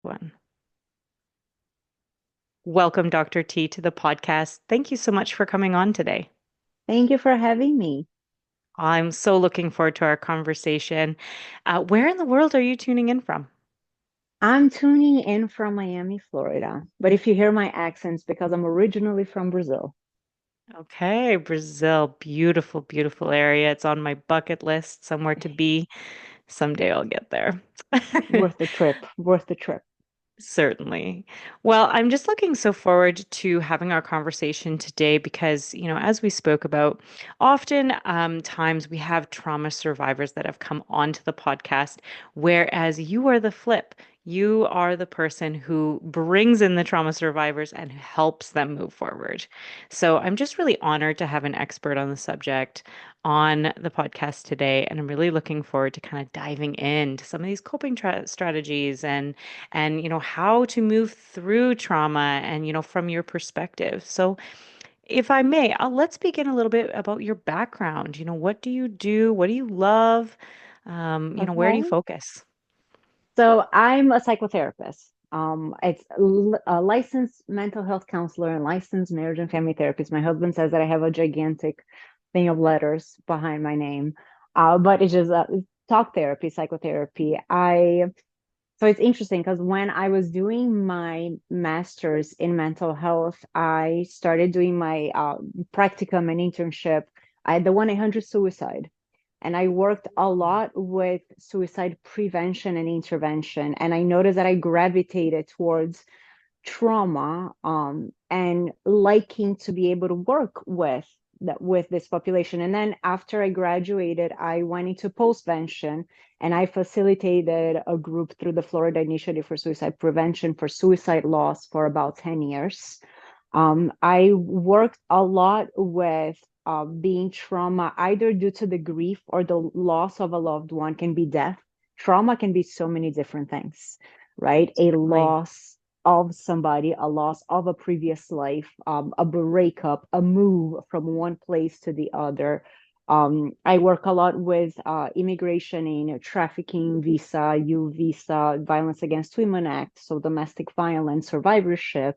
One. Welcome, Dr. T, to the podcast. Thank you so much for coming on today. Thank you for having me. I'm so looking forward to our conversation. Where in the world are you tuning in from? I'm tuning in from Miami, Florida. But if you hear my accents, because I'm originally from Brazil. Okay, Brazil. Beautiful, beautiful area. It's on my bucket list, somewhere to be. Someday I'll get there. Worth the trip, worth the trip. Certainly. Well, I'm just looking so forward to having our conversation today because, as we spoke about, often times we have trauma survivors that have come onto the podcast, whereas you are the flip. You are the person who brings in the trauma survivors and helps them move forward. So I'm just really honored to have an expert on the subject on the podcast today. And I'm really looking forward to kind of diving into some of these coping strategies and how to move through trauma and from your perspective. So if I may, let's begin a little bit about your background. What do you do? What do you love? Where do you Okay. focus? So I'm a psychotherapist. It's a licensed mental health counselor and licensed marriage and family therapist. My husband says that I have a gigantic thing of letters behind my name, but it's just talk therapy, psychotherapy. So it's interesting because when I was doing my master's in mental health, I started doing my practicum and internship at the 1-800 suicide. And I worked a lot with suicide prevention and intervention. And I noticed that I gravitated towards trauma and liking to be able to work with this population. And then after I graduated, I went into postvention and I facilitated a group through the Florida Initiative for Suicide Prevention for suicide loss for about 10 years. I worked a lot with being trauma, either due to the grief or the loss of a loved one, can be death. Trauma can be so many different things, right? A Certainly. loss of somebody, a loss of a previous life, a breakup, a move from one place to the other. I work a lot with immigration in trafficking, visa, U visa, Violence Against Women Act, so domestic violence survivorship.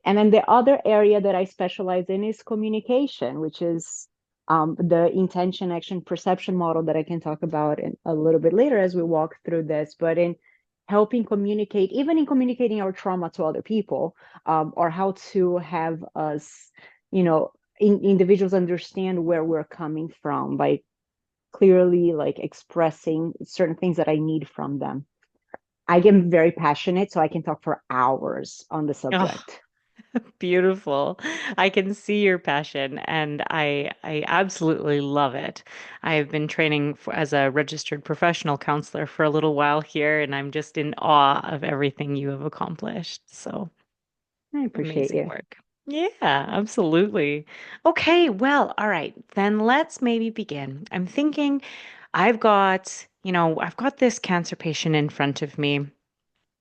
And then the other area that I specialize in is communication, which is the intention, action, perception model that I can talk about in a little bit later as we walk through this. But in helping communicate, even in communicating our trauma to other people, or how to have us, individuals understand where we're coming from by clearly like expressing certain things that I need from them. I get very passionate, so I can talk for hours on the Oh, subject. beautiful. I can see your passion and I absolutely love it. I've been training as a registered professional counselor for a little while here and I'm just in awe of everything you have accomplished. So I appreciate amazing you. work. Yeah, absolutely. Okay, well, all right. Then let's maybe begin. I'm thinking I've got this cancer patient in front of me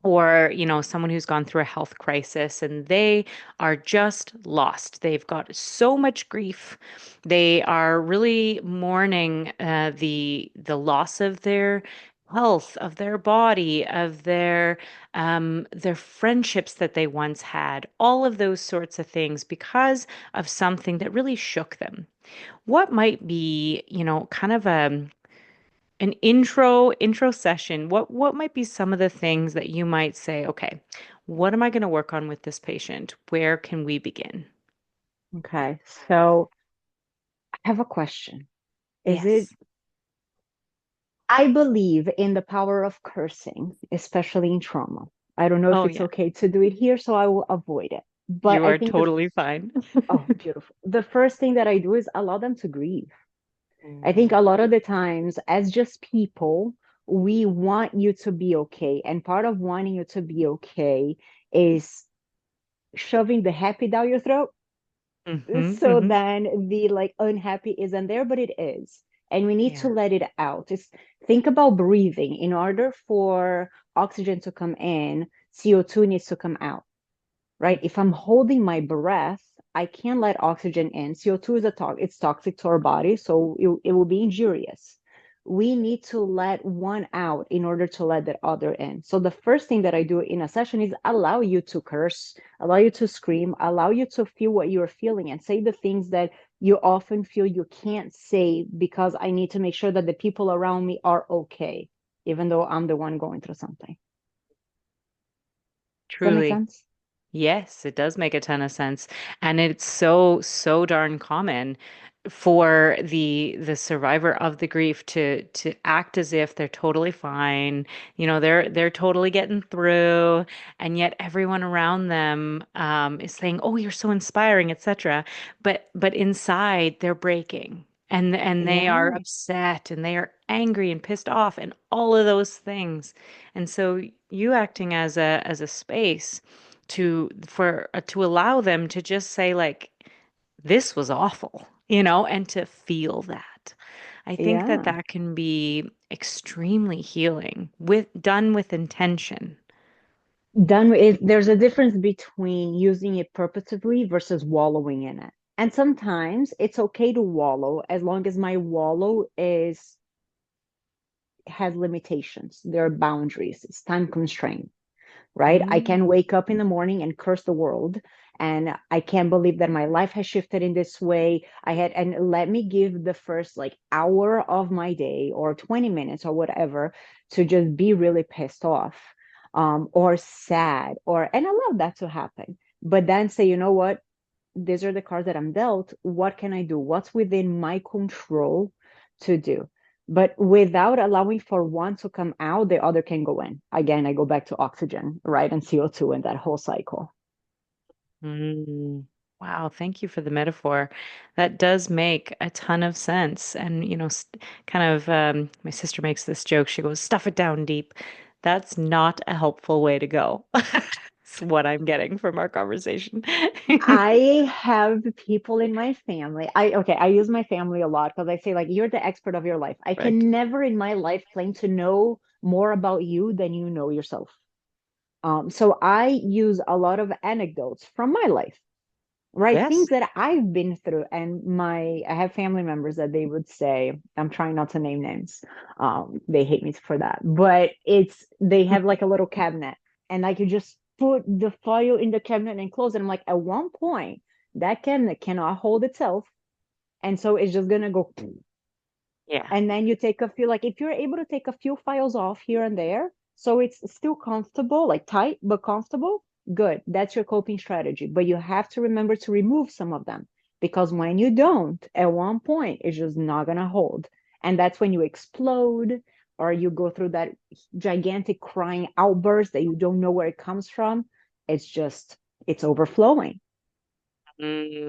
or someone who's gone through a health crisis and they are just lost. They've got so much grief. They are really mourning the loss of their health, of their body, of their friendships that they once had, all of those sorts of things because of something that really shook them. What might be kind of an intro session, what might be some of the things that you might say, okay, what am I going to work on with this patient? Where can we begin? Okay, so I have a question. Is it, Yes. I believe in the power of cursing, especially in trauma. I don't know if Oh it's yeah, okay to do it here, so I will avoid it. But you I are think totally fine. oh, beautiful. The first thing that I do is allow them to grieve. I think Mm, a lot of the times, as just people, we want you to be okay. And part of wanting you to be okay is shoving the happy down your throat. hmm So hmm then the like unhappy isn't there, but it is. And we need to Yeah. let it out. Think about breathing. In order for oxygen to come in, CO2 needs to come out, right? If I'm holding my breath, I can't let oxygen in. CO2 is it's toxic to our body, so it will be injurious. we need to let one out in order to let that other in. So the first thing that I do in a session is allow you to curse, allow you to scream, allow you to feel what you're feeling and say the things that you often feel you can't say because I need to make sure that the people around me are okay, even though I'm the one going through something. Does that make Truly. sense? Yes, it does make a ton of sense. And it's so, so darn common for the survivor of the grief to act as if they're totally fine. They're totally getting through, and yet everyone around them is saying, "Oh, you're so inspiring," etc. But inside they're breaking. And they are Yeah. upset and they are angry and pissed off and all of those things. And so you acting as a space to allow them to just say like this was awful, and to feel that. I think that Yeah. that can be extremely healing with done with intention. There's a difference between using it purposefully versus wallowing in it. And sometimes it's okay to wallow as long as my wallow is has limitations. There are boundaries. It's time constrained, right? I Mm, can wake up in the morning and curse the world. And I can't believe that my life has shifted in this way. And let me give the first like hour of my day or 20 minutes or whatever to just be really pissed off, or sad, and I love that to happen. But then say, you know what? These are the cards that I'm dealt. What can I do? What's within my control to do? But without allowing for one to come out, the other can go in. Again, I go back to oxygen, right? And CO2 and that whole cycle. mm. Wow, thank you for the metaphor. That does make a ton of sense. And, kind of, my sister makes this joke. She goes, stuff it down deep. That's not a helpful way to go. It's what I'm getting from our conversation. I have people in my family. I use my family a lot because I say, like, you're the expert of your life. I Right. can never in my life claim to know more about you than you know yourself. So I use a lot of anecdotes from my life, right? Yes. Things that I've been through. And I have family members that they would say, I'm trying not to name names. They hate me for that, but they have like a little cabinet and I could just put the file in the cabinet and close it. I'm like, at one point, that cabinet cannot hold itself. And so it's just gonna go. Yeah. And then you take a few, like if you're able to take a few files off here and there, so it's still comfortable, like tight but comfortable, good. That's your coping strategy. But you have to remember to remove some of them because when you don't, at one point, it's just not gonna hold. And that's when you explode or you go through that gigantic crying outburst that you don't know where it comes from. It's just, it's overflowing.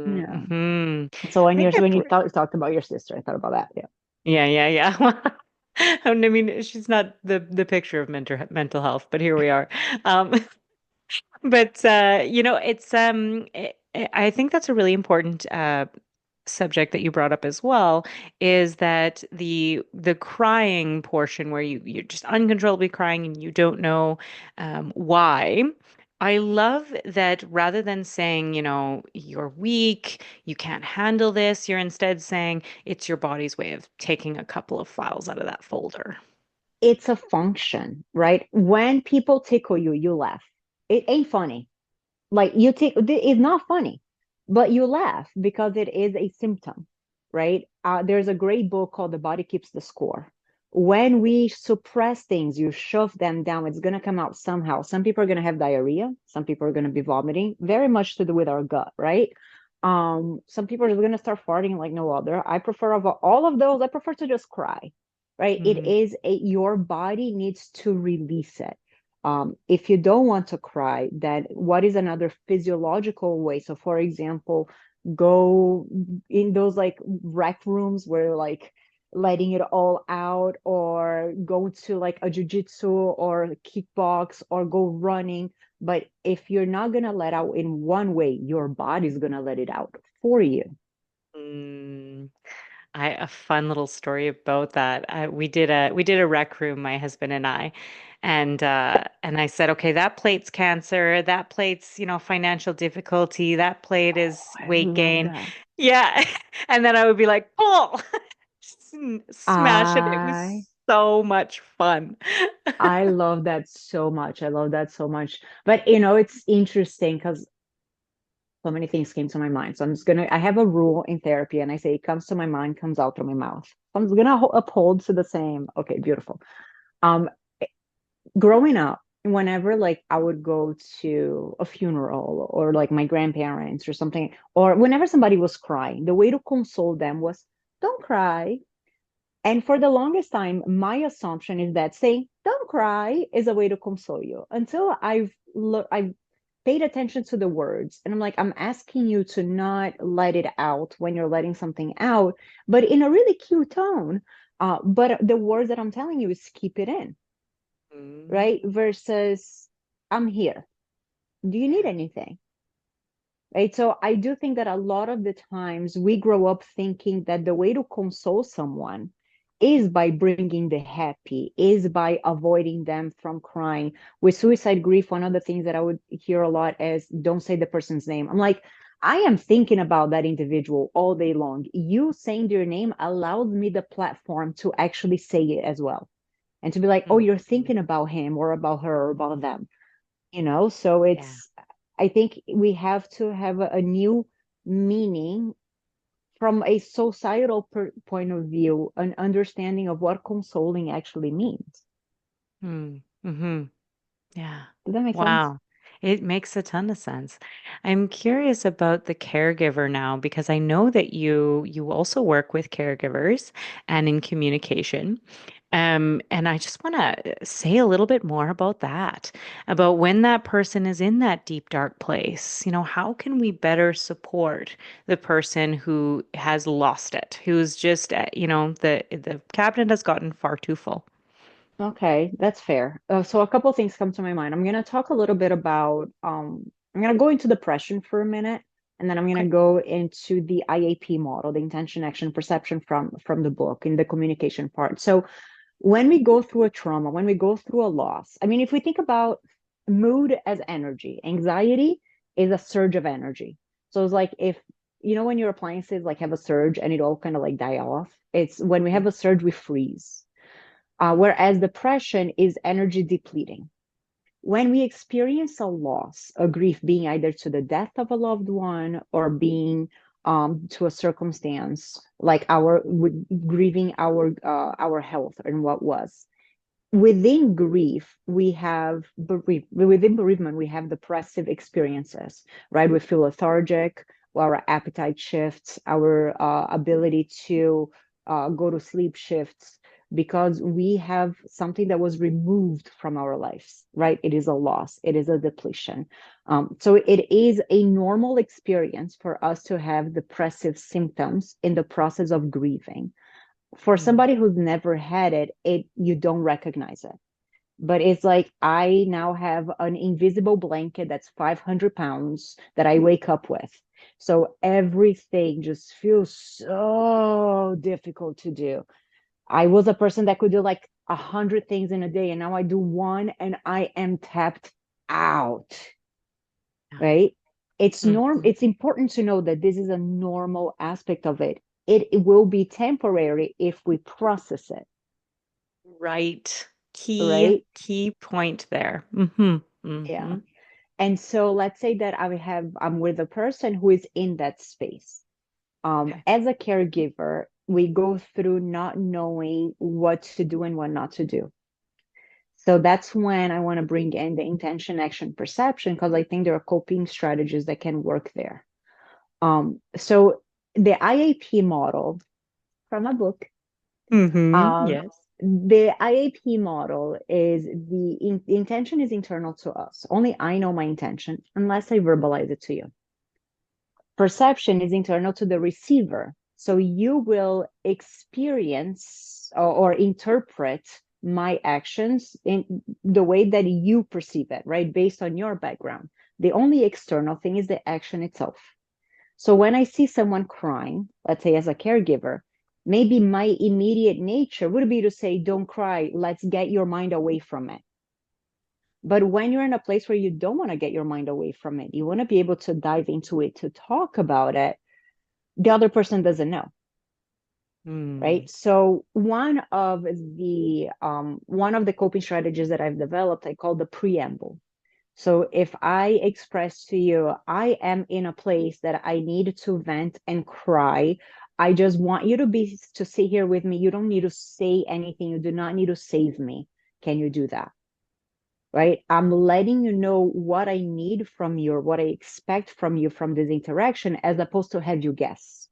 Yeah. Mm-hmm. So I think that, when you talked about your sister, I thought about that. Yeah. yeah, yeah, yeah. I mean, she's not the picture of mental health, but here we are. Um, but I think that's a really important subject that you brought up as well, is that the crying portion where you're just uncontrollably crying and you don't know why. I love that rather than saying, you're weak, you can't handle this, you're instead saying it's your body's way of taking a couple of files out of that folder. It's a function, right? When people tickle you, you laugh. It ain't funny. Like you take it's not funny, but you laugh because it is a symptom, right? There's a great book called The Body Keeps the Score. When we suppress things, you shove them down, it's going to come out somehow. Some people are going to have diarrhea, some people are going to be vomiting, very much to do with our gut, right? Some people are going to start farting like no other. I prefer of all of those, I prefer to just cry, right? It Mm, is your body needs to release it. If you don't want to cry, then what is another physiological way? So, for example, go in those like rec rooms where like letting it all out, or go to like a jujitsu or kickbox or go running. But if you're not gonna let out in one way, your body's gonna let it out for you. mm. A fun little story about that. We did a rec room, my husband and I, and I said, okay, that plate's cancer, that plate's financial difficulty, that plate Oh, is I weight love gain, that. yeah, and then I would be like, pull. smash it. It I was so much fun. I love that so much. I love that so much. But you know, it's interesting because so many things came to my mind. So I have a rule in therapy and I say it comes to my mind, comes out through my mouth. So I'm gonna uphold to the same. Okay, beautiful. Um, Growing up, whenever like I would go to a funeral or like my grandparents or something, or whenever somebody was crying, the way to console them was don't cry. And for the longest time, my assumption is that saying "don't cry" is a way to console you. Until I've paid attention to the words, and I'm like, I'm asking you to not let it out when you're letting something out, but in a really cute tone. But the words that I'm telling you is keep it in, right? Mm. Versus I'm here. Do you need anything? Right. So I do think that a lot of the times we grow up thinking that the way to console someone is by bringing the happy, is by avoiding them from crying. With suicide grief, one of the things that I would hear a lot is don't say the person's name. I'm like, I am thinking about that individual all day long. You saying their name allows me the platform to actually say it as well. And to be like, oh, you're Mhm. thinking about him or about her or about them, so Yeah. I think we have to have a new meaning from a societal point of view, an understanding of what consoling actually means. Mm-hmm. Yeah. Does that make sense? Wow. It makes a ton of sense. I'm curious about the caregiver now because I know that you also work with caregivers and in communication. And I just want to say a little bit more about that, about when that person is in that deep, dark place. How can we better support the person who has lost it, who's just, the cabinet has gotten far too full. Okay, that's fair. So a couple of things come to my mind. I'm going to talk a little bit about I'm going to go into depression for a minute, and then I'm going Okay. to go into the IAP model, the intention, action, perception from the book in the communication part. So when we go through a trauma, when we go through a loss, I mean, if we think about mood as energy, anxiety is a surge of energy. So it's like if, when your appliances like have a surge and it all kind of like die off, it's when we have a surge, we freeze. Whereas depression is energy depleting. When we experience a loss, a grief being either to the death of a loved one or being to a circumstance like grieving our health and what was, within grief we have within bereavement we have depressive experiences, right? We feel lethargic, our appetite shifts, our ability to go to sleep shifts, because we have something that was removed from our lives, right? It is a loss, it is a depletion. So it is a normal experience for us to have depressive symptoms in the process of grieving. For Mm. somebody who's never had it you don't recognize it. But it's like I now have an invisible blanket that's 500 pounds that I wake up with. So everything just feels so difficult to do. I was a person that could do like 100 things in a day, and now I do one and I am tapped out, Yeah. right? Mhm. It's important to know that this is a normal aspect of it. It will be temporary if we process it, Right. Key, right? key point there. Mm-hmm. Yeah. Mm-hmm. And so let's say that I'm with a person who is in that space. Okay. As a caregiver, we go through not knowing what to do and what not to do. So that's when I want to bring in the intention, action, perception, because I think there are coping strategies that can work there. So the IAP model from a book, Mm-hmm. um, Yes. the IAP model is the intention is internal to us. Only I know my intention unless I verbalize it to you. Perception is internal to the receiver. So you will experience or interpret my actions in the way that you perceive it, right? Based on your background. The only external thing is the action itself. So when I see someone crying, let's say as a caregiver, maybe my immediate nature would be to say, don't cry, let's get your mind away from it. But when you're in a place where you don't want to get your mind away from it, you want to be able to dive into it, to talk about it, the other person doesn't know. Mm. right? So one of the coping strategies that I've developed, I call the preamble. So if I express to you, I am in a place that I need to vent and cry, I just want you to sit here with me. You don't need to say anything. You do not need to save me. Can you do that? Right? I'm letting you know what I need from you, or what I expect from you from this interaction, as opposed to have you guess.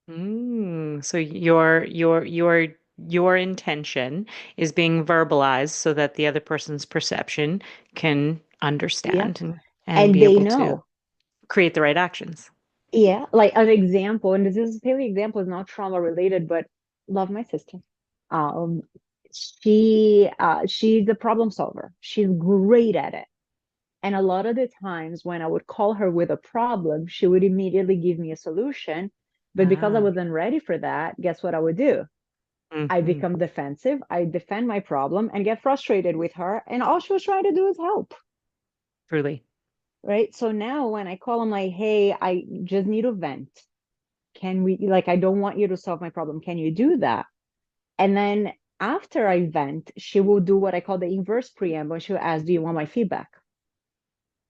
So your intention is being verbalized so that the other person's perception can Yeah. understand and And be they able to know. create the right actions. Yeah, like an example, and this is silly example, is not trauma related, but love my sister. Um, she's a problem solver. She's great at it. And a lot of the times when I would call her with a problem, she would immediately give me a solution. But because I Ah. wasn't ready for that, guess what I would do? I Hmm. become defensive. I defend my problem and get frustrated with her. And all she was trying to do is help. Truly. Right. So now when I call, I'm like, hey, I just need to vent. Can we, like, I don't want you to solve my problem. Can you do that? And then after I vent, she will do what I call the inverse preamble. She'll ask, do you want my feedback?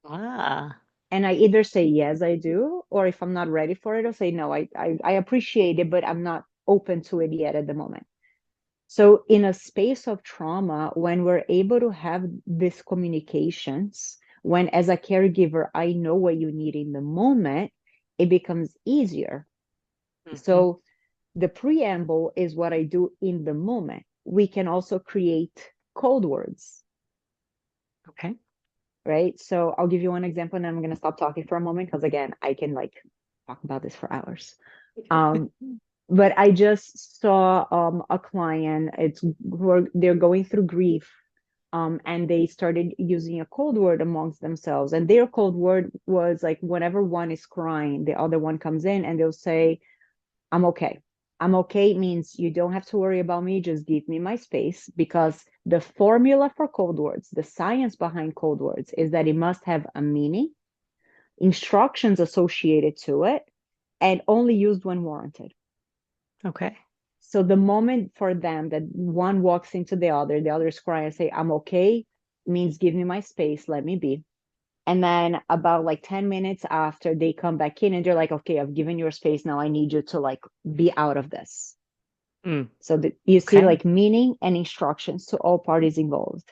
Ah. And I either say, yes, I do. Or if I'm not ready for it, I'll say, no, I appreciate it, but I'm not open to it yet at the moment. So in a space of trauma, when we're able to have these communications, when as a caregiver, I know what you need in the moment, it becomes easier. Hmm. So the preamble is what I do in the moment. We can also create code words, Okay. right? So I'll give you one example and then I'm going to stop talking for a moment because, again, I can like talk about this for hours. Um, but I just saw a client, they're going through grief. And they started using a code word amongst themselves. And their code word was like, whenever one is crying, the other one comes in and they'll say, I'm okay. I'm okay means you don't have to worry about me. Just give me my space, because the formula for code words, the science behind code words, is that it must have a meaning, instructions associated to it, and only used when warranted. Okay. So the moment for them that one walks into the other is crying and say, I'm okay, means give me my space, let me be. And then about like 10 minutes after, they come back in and they're like, okay, I've given your space. Now I need you to like be out of this. Mm. So that you see Okay. like meaning and instructions to all parties involved.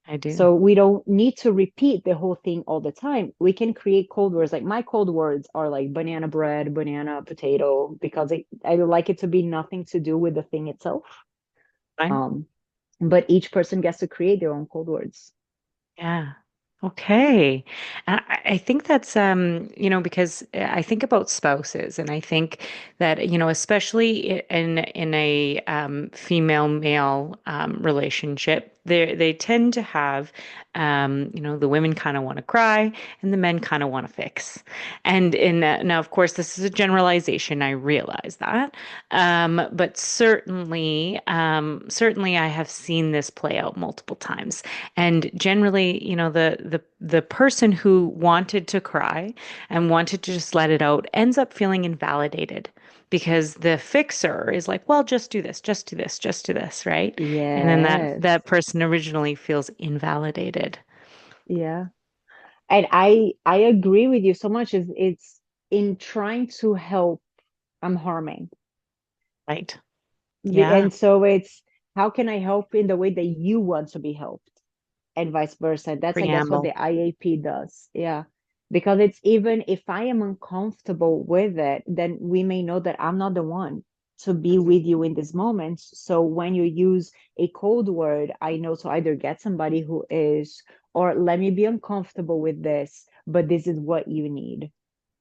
I do. So we don't need to repeat the whole thing all the time. We can create code words. Like my code words are like banana bread, banana potato, because I like it to be nothing to do with the thing itself. Fine. Um, but each person gets to create their own code words. Yeah. Okay. And I think that's because I think about spouses and I think that, especially in a female male relationship, they tend to have the women kind of want to cry and the men kind of want to fix. And now, of course, this is a generalization. I realize that. But certainly I have seen this play out multiple times. And generally, the person who wanted to cry and wanted to just let it out ends up feeling invalidated because the fixer is like, well, just do this, just do this, just do this, right? And then that Yes. person originally feels invalidated. Yeah. And I agree with you so much. Is it's in trying to help, I'm harming. Right. Yeah. And so it's, how can I help in the way that you want to be helped, and vice versa. That's, I guess, what Preamble. the IAP does. Yeah. Because it's, even if I am uncomfortable with it, then we may know that I'm not the one to be Mhm. with you in this moment. So when you use a code word, I know to either get somebody who is, or let me be uncomfortable with this, but this is what you need.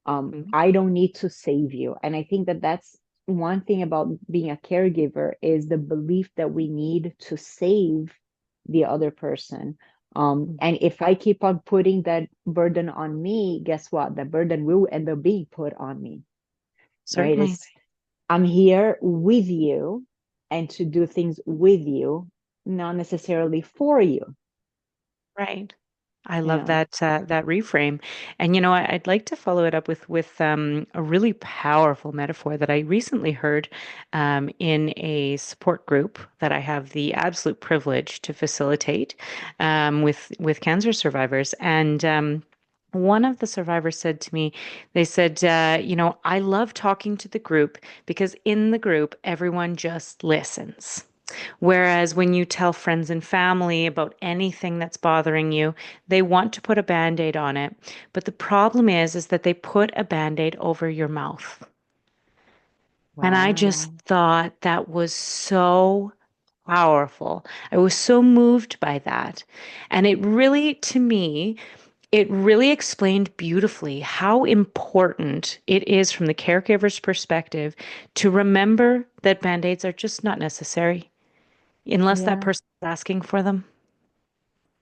Mhm. I don't need to save you. And I think that that's one thing about being a caregiver, is the belief that we need to save the other person. And if I keep on putting that burden on me, guess what? The burden will end up being put on me, right? Certainly. It's, I'm here with you and to do things with you, not necessarily for you. Right. I love Yeah. that reframe. And I'd like to follow it up with a really powerful metaphor that I recently heard in a support group that I have the absolute privilege to facilitate with cancer survivors. And one of the survivors said to me, they said, I love talking to the group because in the group, everyone just listens. Whereas when you tell friends and family about anything that's bothering you, they want to put a band-aid on it. But the problem is that they put a band-aid over your mouth. And I just Wow. thought that was so powerful. I was so moved by that. And it really, to me, it really explained beautifully how important it is from the caregiver's perspective to remember that band-aids are just not necessary unless that Yeah. person's asking for them.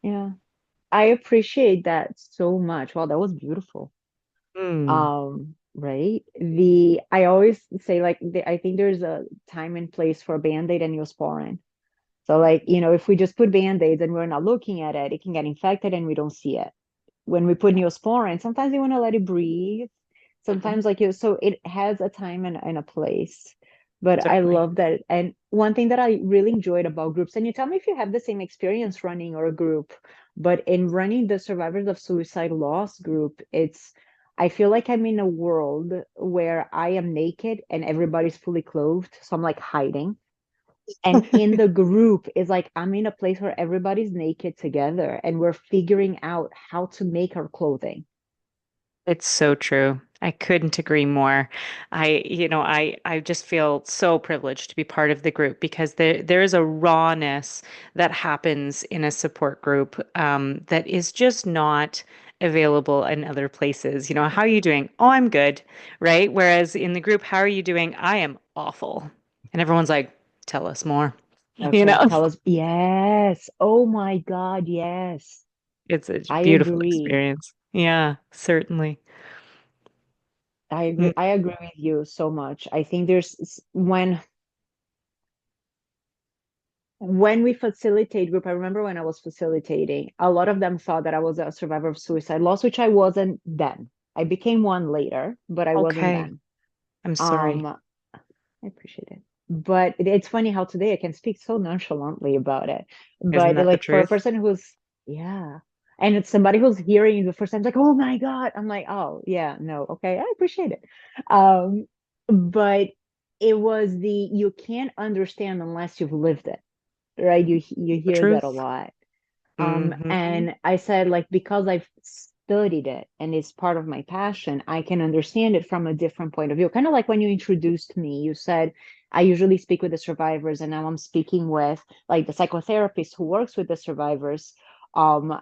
Yeah. I appreciate that so much. Wow, that was beautiful. Mm. Right. I always say like I think there's a time and place for Band-Aid and Neosporin. So like, if we just put Band-Aids and we're not looking at it, it can get infected and we don't see it. When we put Neosporin, sometimes you want to let it breathe. Mhm. Sometimes so it has a time and a place. But I Certainly. love that. And one thing that I really enjoyed about groups, and you tell me if you have the same experience running or a group, but in running the Survivors of Suicide Loss group, I feel like I'm in a world where I am naked and everybody's fully clothed. So I'm like hiding. And in the group is like I'm in a place where everybody's naked together and we're figuring out how to make our clothing. It's so true. I couldn't agree more. I just feel so privileged to be part of the group because there is a rawness that happens in a support group that is just not available in other places. How are you doing? Oh, I'm good, right? Whereas in the group, how are you doing? I am awful. And everyone's like, tell us more. You Okay, know, tell us. Yes. Oh my God, yes. it's a I beautiful agree. experience. Yeah, certainly. I Mm. agree. I agree with you so much. I think when we facilitate group, I remember when I was facilitating, a lot of them thought that I was a survivor of suicide loss, which I wasn't then. I became one later, but I wasn't Okay. then. I'm sorry. Um, I appreciate it. But it's funny how today I can speak so nonchalantly about it. Isn't But that the like for a truth? person yeah, and it's somebody who's hearing it the first time, it's like, oh my God. I'm like, oh yeah, no, okay, I appreciate it. Um, but it was you can't understand unless you've lived it, right? You The hear that a truth. lot. Hmm. And I said, like, because I've studied it and it's part of my passion, I can understand it from a different point of view. Kind of like when you introduced me, you said, I usually speak with the survivors, and now I'm speaking with like the psychotherapist who works with the survivors. Um,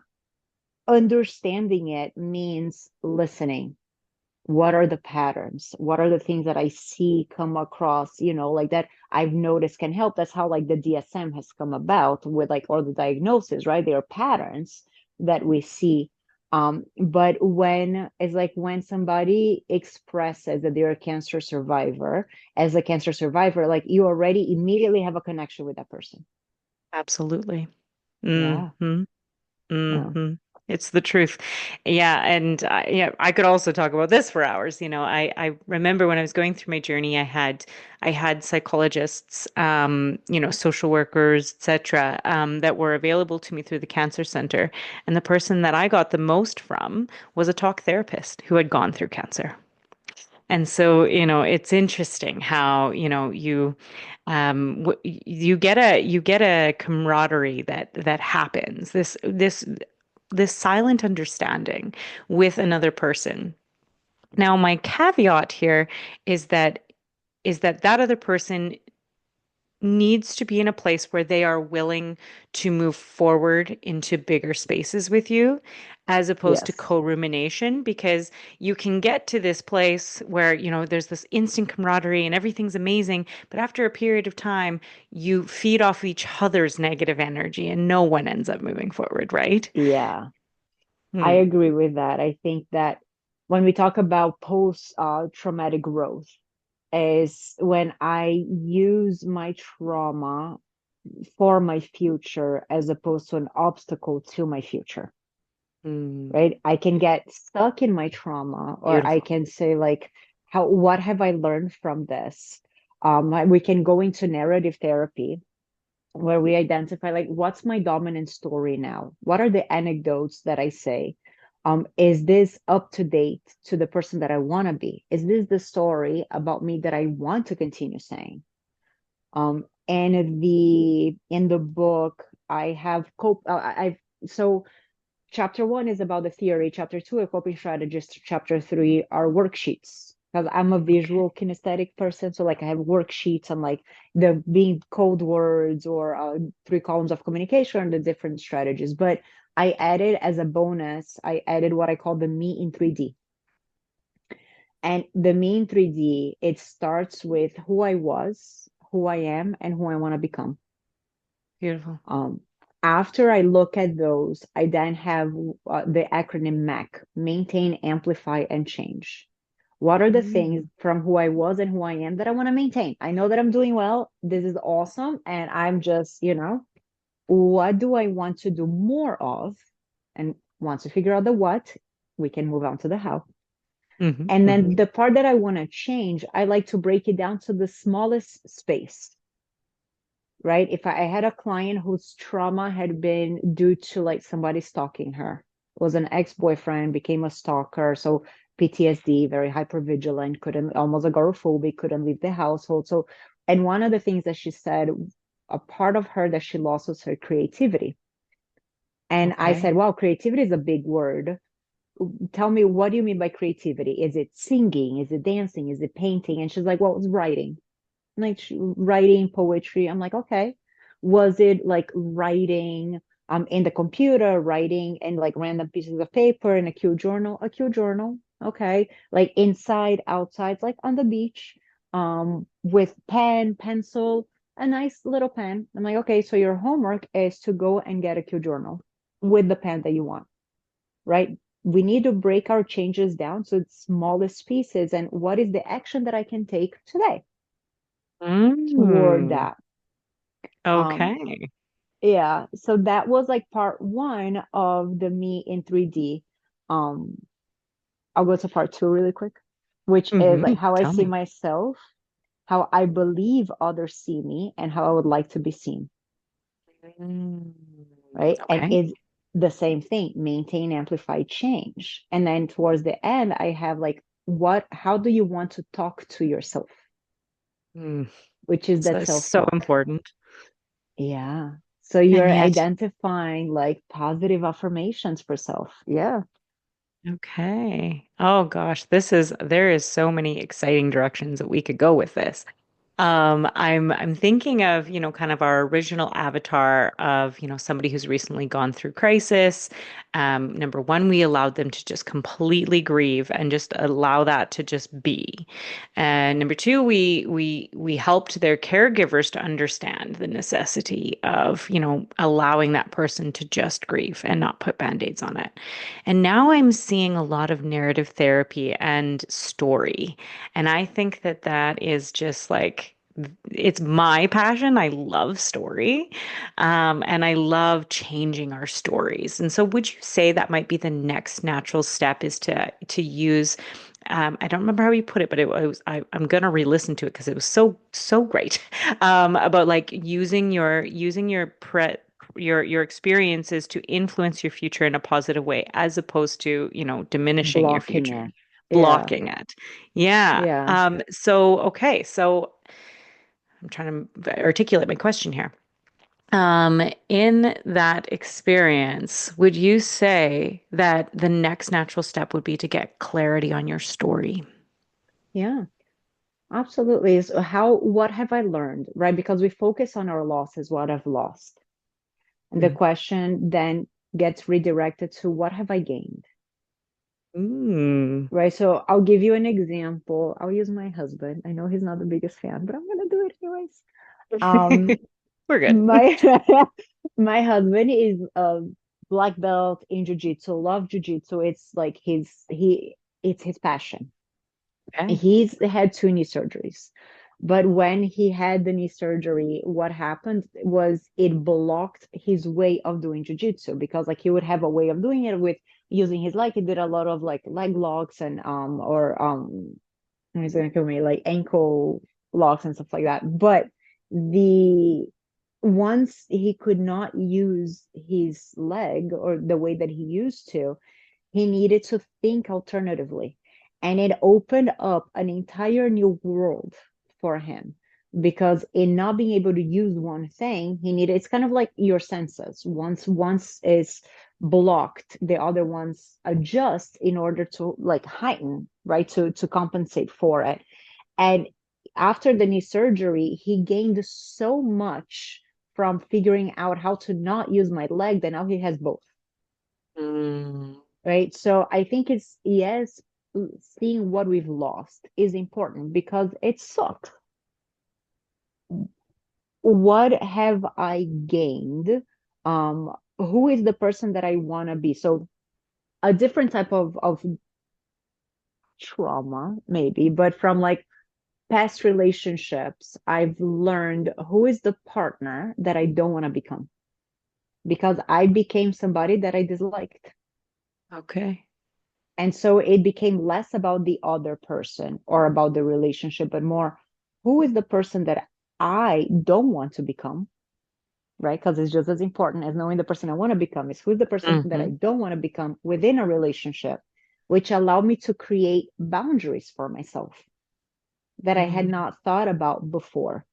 Understanding it means listening. What are the patterns? What are the things that I see come across, like that I've noticed can help? That's how like the DSM has come about with like all the diagnosis, right? There are patterns that we see. But when it's like when somebody expresses that they're a cancer survivor, as a cancer survivor, like you already immediately have a connection with that person. Absolutely. Yeah. Hmm. Yeah. Hmm. It's the truth. Yeah, and I could also talk about this for hours. I remember when I was going through my journey, I had psychologists, social workers, etc., that were available to me through the cancer center, and the person that I got the most from was a talk therapist who had gone through cancer. And so, it's interesting how, you get a camaraderie that happens, this silent understanding with another person. Now, my caveat here is that other person needs to be in a place where they are willing to move forward into bigger spaces with you as opposed to Yes. co-rumination, because you can get to this place where there's this instant camaraderie and everything's amazing, but after a period of time you feed off each other's negative energy and no one ends up moving forward, right? Yeah. I Hmm. agree with that. I think that when we talk about post traumatic growth, is when I use my trauma for my future as opposed to an obstacle to my future. Mm, right? I can get stuck in my trauma, or I beautiful. can say like, what have I learned from this? We can go into narrative therapy where we identify like, what's my dominant story now? What are the anecdotes that I say? Is this up to date to the person that I want to be? Is this the story about me that I want to continue saying? And the in the book, I have I've so chapter one is about the theory, chapter two are coping strategies, chapter three are worksheets. Because I'm a Okay. visual kinesthetic person, so like I have worksheets on like the being code words or three columns of communication and the different strategies. But I added as a bonus, I added what I call the me in 3D. And the me in 3D, it starts with who I was, who I am, and who I want to become. Beautiful. Um, After I look at those, I then have the acronym MAC, maintain, amplify, and change. What are the things Mm, from who I was and who I am that I want to maintain? I know that I'm doing well. This is awesome. And I'm just, what do I want to do more of? And once we figure out the what, we can move on to the how. hmm And hmm then the part that I want to change, I like to break it down to the smallest space, right? If I had a client whose trauma had been due to like somebody stalking her, was an ex-boyfriend, became a stalker, so PTSD, very hypervigilant, couldn't, almost agoraphobic, couldn't leave the household. So, and one of the things that she said, a part of her that she lost was her creativity. And I Okay. said, wow, creativity is a big word. Tell me, what do you mean by creativity? Is it singing? Is it dancing? Is it painting? And she's like, well, it's writing, like writing poetry. I'm like, okay. Was it like writing in the computer, writing and like random pieces of paper in a Q journal? A Q journal. Okay. Like inside, outside, like on the beach, with pen, pencil, a nice little pen. I'm like, okay, so your homework is to go and get a Q journal with the pen that you want, right? We need to break our changes down to its smallest pieces. And what is the action that I can take today toward Mm, that? Um, okay. yeah, so that was like part one of the me in 3D. Um, I'll go to part two really quick, which is like how I Tell see me. myself, how I believe others see me, and how I would like to be seen, Mm, right? And okay. it's the same thing, maintain, amplify, change. And then towards the end, I have like, how do you want to talk to yourself? Mm, Which is so that it's so self-talk. important. Yeah. So And you're yet, identifying like positive affirmations for self. Yeah. okay. Oh gosh, there is so many exciting directions that we could go with this. I'm thinking of, kind of our original avatar of, somebody who's recently gone through crisis. Number one, we allowed them to just completely grieve and just allow that to just be. And number two, we helped their caregivers to understand the necessity of, allowing that person to just grieve and not put band-aids on it. And now I'm seeing a lot of narrative therapy and story. And I think that that is just like, it's my passion. I love story. And I love changing our stories. And so would you say that might be the next natural step is to use I don't remember how you put it, but I'm gonna re-listen to it because it was so great. About like using your experiences to influence your future in a positive way, as opposed to, diminishing your Blocking future, it. Yeah. blocking it. Yeah. Yeah. So okay, so I'm trying to articulate my question here. In that experience, would you say that the next natural step would be to get clarity on your story? Yeah. Absolutely. So what have I learned? Right? Because we focus on our losses, what I've lost. And the question then gets redirected to what have I gained? Mm. Right. So I'll give you an example. I'll use my husband. I know he's not the biggest fan, but I'm gonna do it anyways. Um, We're good. my my husband is a black belt in jiu-jitsu, love jiu-jitsu. It's like it's his passion. Okay. He's had two knee surgeries. But when he had the knee surgery, what happened was it blocked his way of doing jiu-jitsu because like he would have a way of doing it with using his leg. He did a lot of like leg locks and or he's gonna kill me, like ankle locks and stuff like that. But the once he could not use his leg or the way that he used to, he needed to think alternatively. And it opened up an entire new world for him because in not being able to use one thing, he needed, it's kind of like your senses. Once is blocked, the other ones adjust in order to like heighten, right? To compensate for it. And after the knee surgery, he gained so much from figuring out how to not use my leg that now he has both, Mm. right? So I think it's, yes, seeing what we've lost is important because it sucks. What have I gained? Who is the person that I want to be? So a different type of trauma, maybe, but from like past relationships, I've learned who is the partner that I don't want to become because I became somebody that I disliked. Okay. And so it became less about the other person or about the relationship, but more who is the person that I don't want to become, right? Because it's just as important as knowing the person I want to become is who's the person that I Hmm. don't want to become within a relationship, which allow me to create boundaries for myself that I had Mm. not thought about before.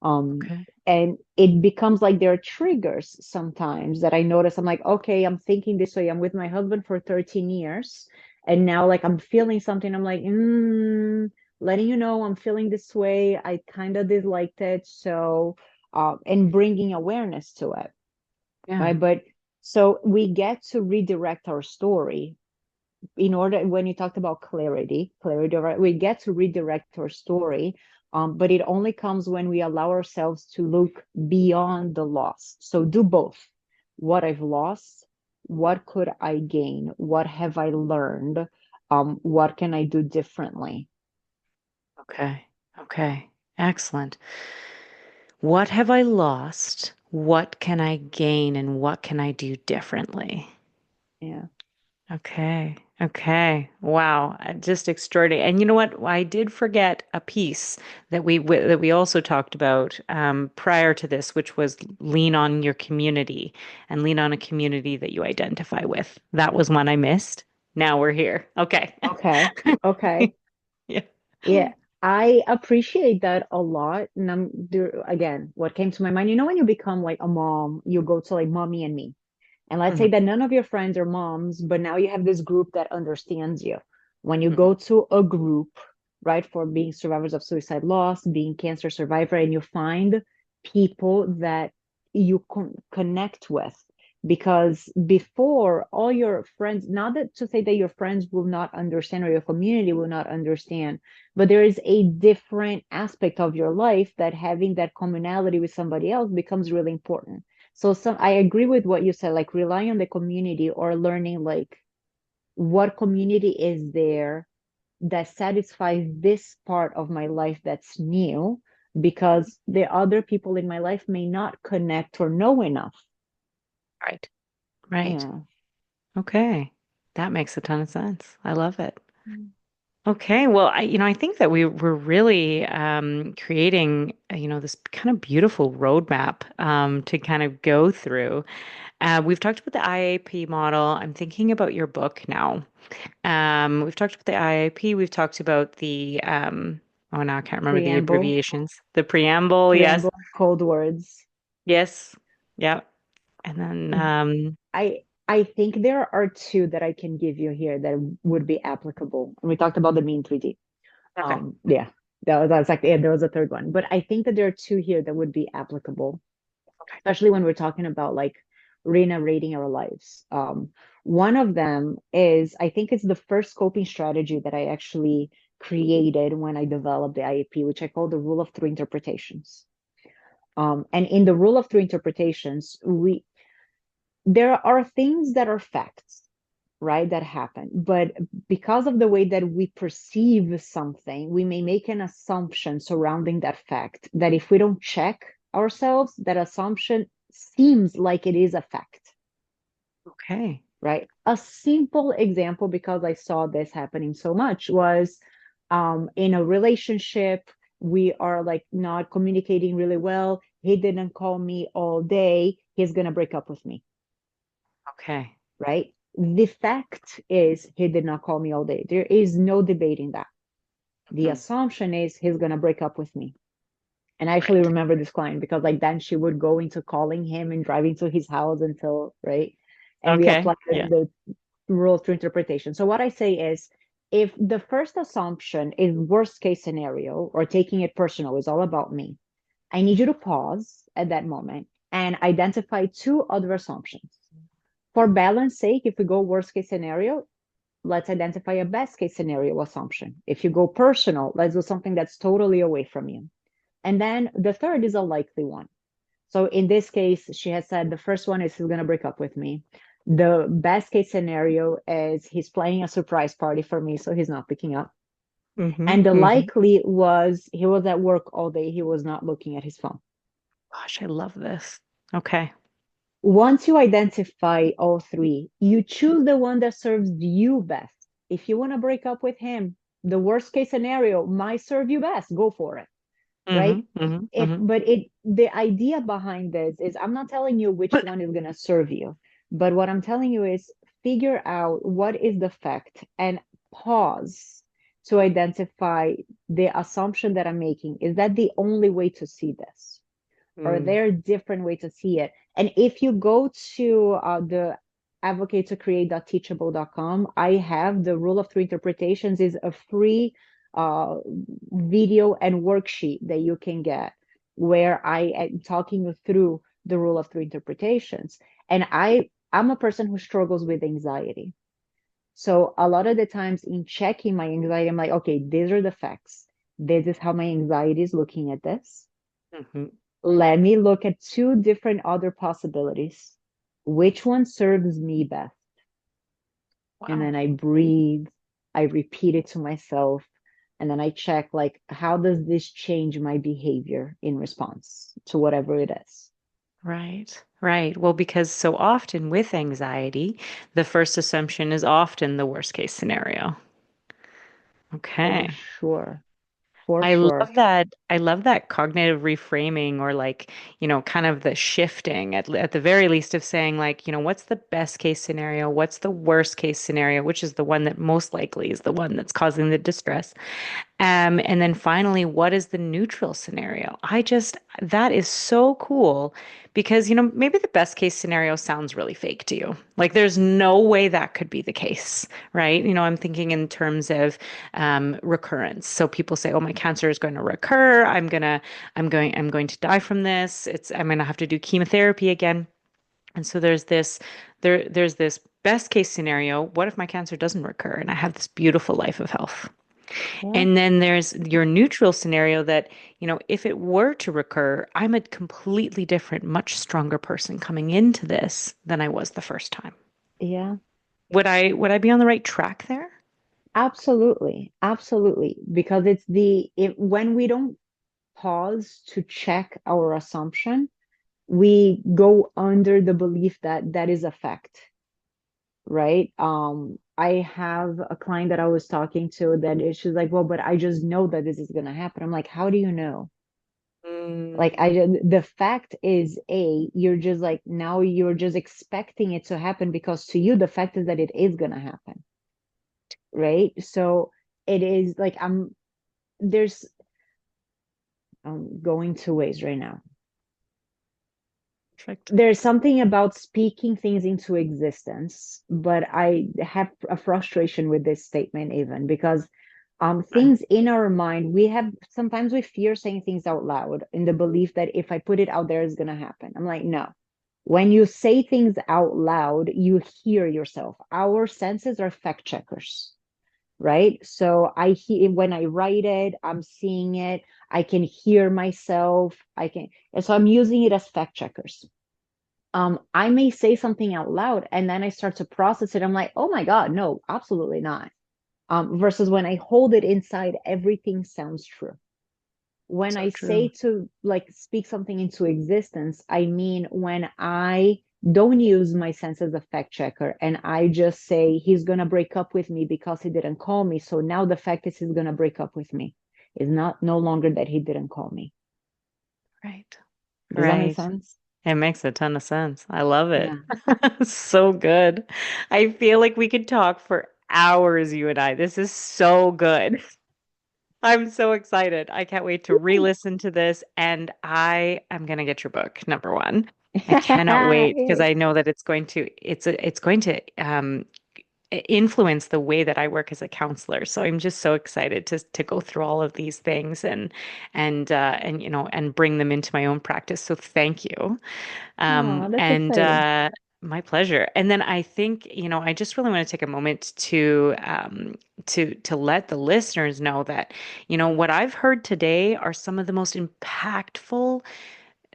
Um, Okay. and it becomes like there are triggers sometimes that I notice. I'm like, okay, I'm thinking this way. I'm with my husband for 13 years. And now, like, I'm feeling something. I'm like, letting you know I'm feeling this way. I kind of disliked it. So, and bringing awareness to it, Yeah. right? But so we get to redirect our story in order when you talked about clarity, right? We get to redirect our story, but it only comes when we allow ourselves to look beyond the loss. So do both. What I've lost, what could I gain? What have I learned? What can I do differently? Okay. Okay. Excellent. What have I lost? What can I gain? And what can I do differently? Yeah. Okay. Okay. Wow. Just extraordinary. And you know what? I did forget a piece that we also talked about prior to this, which was lean on your community and lean on a community that you identify with. That was one I missed. Now we're here. Okay. Okay. Okay. Yeah. Yeah. I appreciate that a lot. And again, what came to my mind, when you become like a mom, you go to like mommy and me. And let's say Mhm, that none of your friends are moms, but now you have this group that understands you. When you mhm. go to a group, right, for being survivors of suicide loss, being cancer survivor, and you find people that you connect with. Because before, all your friends, not that to say that your friends will not understand or your community will not understand, but there is a different aspect of your life that having that commonality with somebody else becomes really important. So I agree with what you said, like relying on the community or learning like what community is there that satisfies this part of my life that's new, because the other people in my life may not connect or know enough. Right. Right. Yeah. Okay. That makes a ton of sense. I love it. Okay, well, I think that we were really creating, this kind of beautiful roadmap to kind of go through. We've talked about the IAP model. I'm thinking about your book now. We've talked about the IAP. We've talked about the oh, now I can't remember the Preamble, abbreviations. The preamble, yes, code words. yes, yeah, and then I think there are two that I can give you here that would be applicable. And we talked about the mean 3D. okay, Yeah, that's like, yeah, there was a third one, but I think that there are two here that would be applicable, okay, especially when we're talking about like re-narrating our lives. One of them is, I think it's the first coping strategy that I actually created when I developed the IAP, which I call the rule of three interpretations. And in the rule of three interpretations, there are things that are facts, right, that happen, but because of the way that we perceive something, we may make an assumption surrounding that fact that if we don't check ourselves, that assumption seems like it is a fact. okay. right? A simple example, because I saw this happening so much, was in a relationship, we are like not communicating really well. He didn't call me all day. He's going to break up with me, Okay. right? The fact is, he did not call me all day. There is no debating that. The Mhm. assumption is he's going to break up with me. And I actually Right. remember this client because like then she would go into calling him and driving to his house until, right? And we Okay. applied Yeah. the rule through interpretation. So what I say is, if the first assumption is worst case scenario or taking it personal is all about me, I need you to pause at that moment and identify two other assumptions. For balance sake, if we go worst case scenario, let's identify a best case scenario assumption. If you go personal, let's do something that's totally away from you. And then the third is a likely one. So in this case, she has said the first one is he's going to break up with me. The best case scenario is he's planning a surprise party for me, so he's not picking up. Hmm. And the Hmm. likely was he was at work all day, he was not looking at his phone. Gosh, I love this. Okay. Once you identify all three, you choose the one that serves you best. If you want to break up with him, the worst case scenario might serve you best. Go for it, Hmm. right? Hmm. If Hmm. but it the idea behind this is I'm not telling you which one is going to serve you, but what I'm telling you is figure out what is the fact and pause to identify the assumption that I'm making. Is that the only way to see this? Or are Mm. there different way to see it? And if you go to the advocate2create.teachable.com, I have the rule of three interpretations is a free video and worksheet that you can get where I am talking you through the rule of three interpretations. And I'm a person who struggles with anxiety. So a lot of the times in checking my anxiety, I'm like, okay, these are the facts. This is how my anxiety is looking at this. Hmm. Let me look at two different other possibilities. Which one serves me best? And Wow. then I breathe, I repeat it to myself, and then I check like how does this change my behavior in response to whatever it is. Right. Right. Well, because so often with anxiety, the first assumption is often the worst case scenario. For Okay. sure. For I sure. love that. I love that cognitive reframing or like, kind of the shifting at the very least of saying like, what's the best case scenario? What's the worst case scenario, which is the one that most likely is the one that's causing the distress. And then finally, what is the neutral scenario? That is so cool because, maybe the best case scenario sounds really fake to you. Like there's no way that could be the case, right? I'm thinking in terms of recurrence. So people say, oh, my cancer is going to recur. I'm going to die from this. I'm going to have to do chemotherapy again. And so there's this best case scenario. What if my cancer doesn't recur and I have this beautiful life of health? Yeah. And then there's your neutral scenario that, if it were to recur, I'm a completely different, much stronger person coming into this than I was the first time. Yeah. Would I be on the right track there? Absolutely. Absolutely. Because when we don't pause to check our assumption, we go under the belief that that is a fact, right? I have a client that I was talking to that she's like, well, but I just know that this is going to happen. I'm like, how do you know? Like, Mm, the fact is, you're just like, now you're just expecting it to happen because to you, the fact is that it is going to happen, right? So it is like, there's, I'm going two ways right now. perfect. There's something about speaking things into existence, but I have a frustration with this statement even because Okay. things in our mind, we have sometimes we fear saying things out loud in the belief that if I put it out there, it's gonna happen. I'm like, no. When you say things out loud, you hear yourself. Our senses are fact checkers, right? So I hear when I write it, I'm seeing it, I can hear myself, and so I'm using it as fact checkers. I may say something out loud and then I start to process it. I'm like, oh my God, no, absolutely not. Versus when I hold it inside, everything sounds true. When So I say true. to like speak something into existence, I mean when I don't use my sense as a fact checker and I just say he's gonna break up with me because he didn't call me. So now the fact is he's gonna break up with me. It's not no longer that he didn't call me. Right. Does that make Right. sense? It makes a ton of sense. I love it. Yeah. So good. I feel like we could talk for hours, you and I. This is so good. I'm so excited. I can't wait to re-listen to this, and I am gonna get your book, number one. I cannot wait because I know that it's going to influence the way that I work as a counselor. So I'm just so excited to go through all of these things and and bring them into my own practice. So thank you. Oh, that's And exciting. My pleasure. And then I think, I just really want to take a moment to let the listeners know that, what I've heard today are some of the most impactful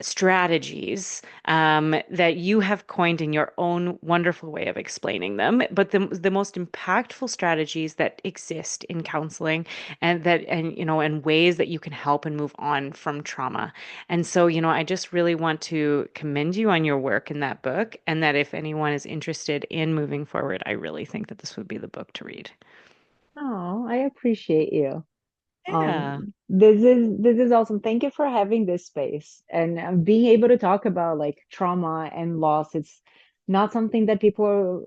strategies that you have coined in your own wonderful way of explaining them, but the most impactful strategies that exist in counseling and ways that you can help and move on from trauma. And so, I just really want to commend you on your work in that book, and that if anyone is interested in moving forward, I really think that this would be the book to read. Oh, I appreciate you. Yeah. This is awesome. Thank you for having this space and being able to talk about like trauma and loss. It's not something that people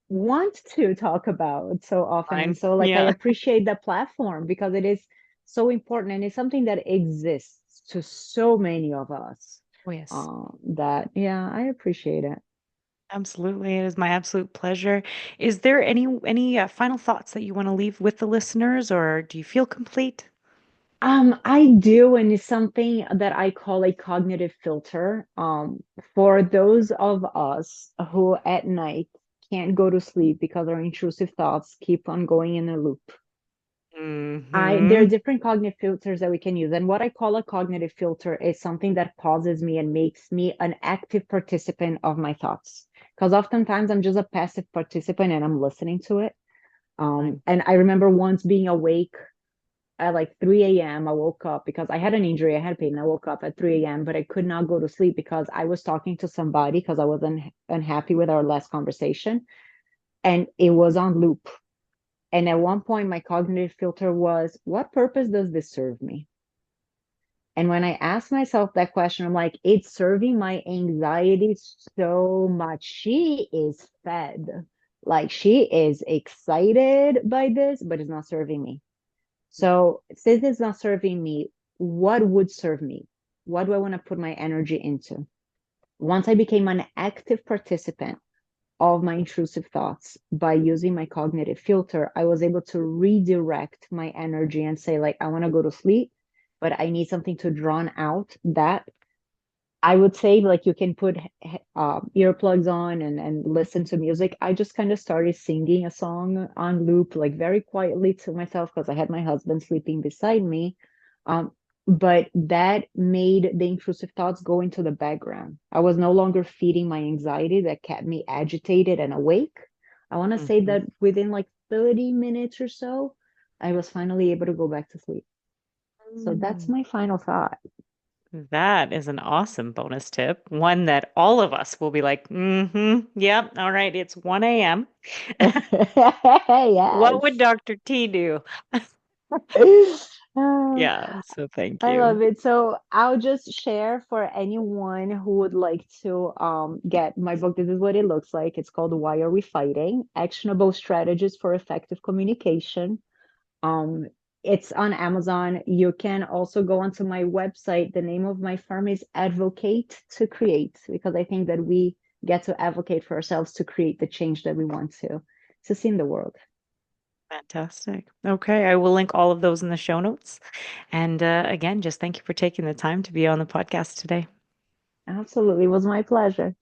want to talk about so often. And Fine. so like I Yeah. appreciate the platform because it is so important and it's something that exists to so many of us. Oh, yes. That yeah, I appreciate it. Absolutely. It is my absolute pleasure. Is there any final thoughts that you want to leave with the listeners, or do you feel complete? I do, and it's something that I call a cognitive filter. For those of us who at night can't go to sleep because our intrusive thoughts keep on going in a loop. There are Mm-hmm. different cognitive filters that we can use. And what I call a cognitive filter is something that pauses me and makes me an active participant of my thoughts. Because oftentimes I'm just a passive participant and I'm listening to it. Fine. And I remember once being awake at like 3 a.m. I woke up because I had an injury, I had pain. I woke up at 3 a.m., but I could not go to sleep because I was talking to somebody because I was unhappy with our last conversation and it was on loop. And at one point, my cognitive filter was, what purpose does this serve me? And when I asked myself that question, I'm like, it's serving my anxiety so much. She is fed. Like she is excited by this, but it's not serving me. So since it's not serving me, what would serve me? What do I want to put my energy into? Once I became an active participant of my intrusive thoughts by using my cognitive filter, I was able to redirect my energy and say, like, I want to go to sleep, but I need something to drown out that. I would say like you can put earplugs on and listen to music. I just kind of started singing a song on loop, like very quietly to myself because I had my husband sleeping beside me. Um, but that made the intrusive thoughts go into the background. I was no longer feeding my anxiety that kept me agitated and awake. I want to say Mm-hmm. that within like 30 minutes or so, I was finally able to go back to sleep. So that's Mm. my final thought. That is an awesome bonus tip. One that all of us will be like, mm-hmm, yep, all right, it's 1 a.m. What would Yes. Dr. T do? Uh, Yeah, so thank I you. love it. So I'll just share for anyone who would like to get my book. This is what it looks like. It's called Why Are We Fighting? Actionable Strategies for Effective Communication. Um, it's on Amazon. You can also go onto my website. The name of my firm is Advocate to Create because I think that we get to advocate for ourselves to create the change that we want to see in the world. Fantastic. Okay, I will link all of those in the show notes. And again, just thank you for taking the time to be on the podcast today. Absolutely. It was my pleasure.